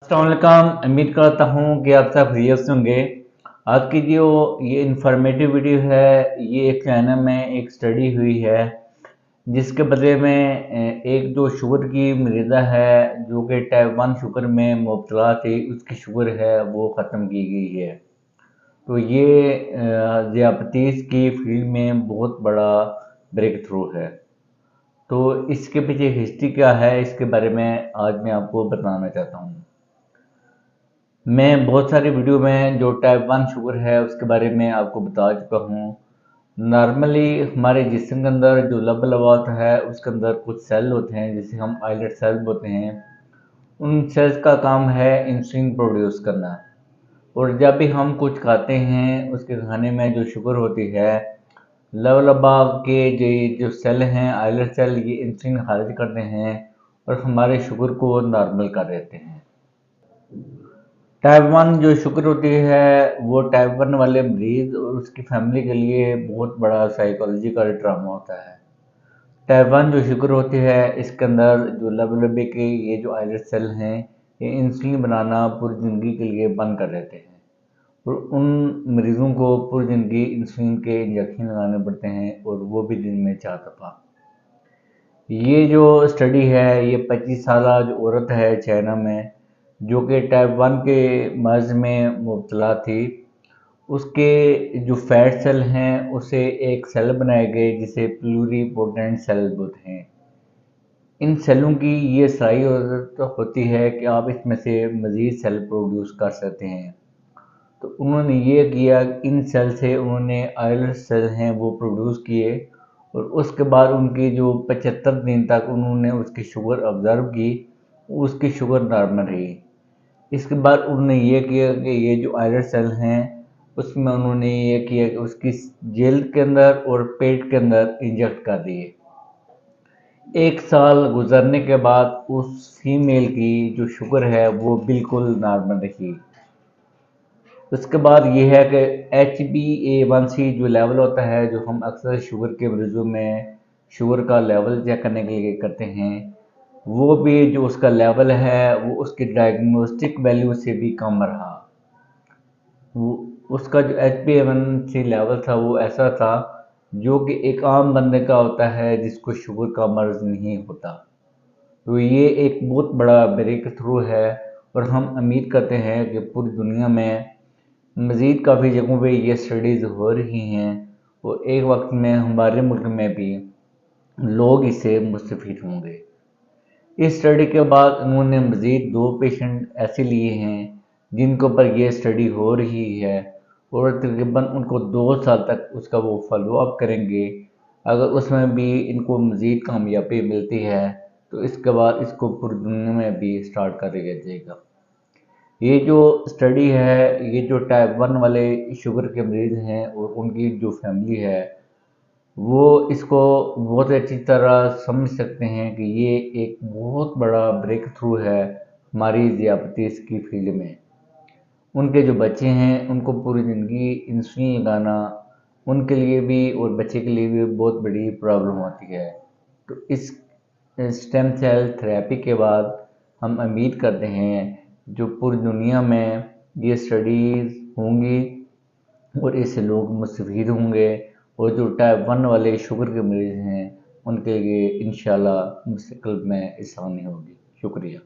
अस्सलाम वालेकुम। उम्मीद करता हूँ कि आप सब खैरियत से होंगे। आज की जो ये इंफॉर्मेटिव वीडियो है, ये एक चैनल में एक स्टडी हुई है जिसके बदले में एक जो शुगर की मरीज़ा है जो कि टाइप 1 शुगर में मुब्तला थी, उसकी शुगर है वो ख़त्म की गई है। तो ये ज़ियापतीस की फील्ड में बहुत बड़ा ब्रेक थ्रू है। तो इसके पीछे हिस्ट्री क्या है, इसके बारे में आज मैं आपको बताना चाहता हूँ। मैं बहुत सारी वीडियो में जो टाइप 1 शुगर है उसके बारे में आपको बता चुका हूँ। नॉर्मली हमारे जिस्म के अंदर जो लब लबात है उसके अंदर कुछ सेल होते हैं जिसे हम आइलेट सेल बोलते हैं। उन सेल्स का काम है इंसुलिन प्रोड्यूस करना। और जब भी हम कुछ खाते हैं उसके खाने में जो शुगर होती है, लब लबात के जो सेल हैं आइलेट सेल, ये इंसुलिन खारिज करते हैं और हमारे शुगर को नॉर्मल कर देते हैं। टाइप 1 जो शुगर होती है वो टाइप 1 वाले मरीज और उसकी फैमिली के लिए बहुत बड़ा साइकोलॉजिकल ड्रामा होता है। टाइप 1 जो शुगर होती है इसके अंदर जो लबे के ये जो आइलेट सेल हैं, ये इंसुलिन बनाना पूरी ज़िंदगी के लिए बंद कर देते हैं और उन मरीज़ों को पूरी ज़िंदगी इंसुलिन के इंजेक्शन लगाने पड़ते हैं, और वो भी दिन में 4 दफ़ा। ये जो स्टडी है ये 25 साल जो औरत है चाइना में जो कि टाइप 1 के मर्ज़ में मुब्तला थी, उसके जो फैट सेल हैं उसे एक सेल बनाए गए जिसे प्लूरीपोटेंट सेल बोलते हैं। इन सेलों की ये सलाहियत होती है कि आप इसमें से मज़ीद सेल प्रोड्यूस कर सकते हैं। तो उन्होंने ये किया, इन सेल से उन्होंने आइलेट सेल हैं वो प्रोड्यूस किए और उसके बाद उनकी जो 75 दिन तक उन्होंने उसकी शुगर ऑब्ज़र्व की, उसकी शुगर नॉर्मल रही। इसके बाद उन्होंने ये किया कि ये जो आइलेट सेल हैं उसमें उन्होंने ये किया कि उसकी जेल के अंदर और पेट के अंदर इंजेक्ट कर दिए। 1 साल गुजरने के बाद उस फीमेल की जो शुगर है वो बिल्कुल नॉर्मल रही। उसके बाद ये है कि HbA1c जो लेवल होता है, जो हम अक्सर शुगर के मरीज़ों में शुगर का लेवल चेक करने के लिए करते हैं, वो भी जो उसका लेवल है वो उसकी डायग्नोस्टिक वैल्यू से भी कम रहा। वो उसका जो HbA1c लेवल था वो ऐसा था जो कि एक आम बंदे का होता है जिसको शुगर का मर्ज़ नहीं होता। तो ये एक बहुत बड़ा ब्रेक थ्रू है और हम उम्मीद करते हैं कि पूरी दुनिया में मज़ीद काफ़ी जगहों पे ये स्टडीज़ हो रही हैं और एक वक्त में हमारे मुल्क में भी लोग इससे मुस्तफ़ीद होंगे। इस स्टडी के बाद उन्होंने मज़ीद 2 पेशेंट ऐसे लिए हैं जिनके ऊपर ये स्टडी हो रही है और तकरीबन उनको 2 साल तक उसका वो फॉलो अप करेंगे। अगर उसमें भी इनको मज़ीद कामयाबी मिलती है तो इसके बाद इसको पूरी दुनिया में भी स्टार्ट कर दिया जाएगा। ये जो स्टडी है, ये जो टाइप 1 वाले शुगर के मरीज़ हैं और उनकी जो फैमिली है, वो इसको बहुत अच्छी तरह समझ सकते हैं कि ये एक बहुत बड़ा ब्रेक थ्रू है हमारी ज़ियापतीस की फील्ड में। उनके जो बच्चे हैं उनको पूरी ज़िंदगी इंसुलिन लगाना उनके लिए भी और बच्चे के लिए भी बहुत बड़ी प्रॉब्लम होती है। तो इस स्टेम सेल थेरेपी के बाद हम उम्मीद करते हैं जो पूरी दुनिया में ये स्टडीज़ होंगी और इससे लोग मुस्तफ़ीद होंगे और जो टाइप 1 वाले शुगर के मरीज़ हैं उनके लिए इंशाल्लाह मुस्तक़बिल में आसानी होगी। शुक्रिया।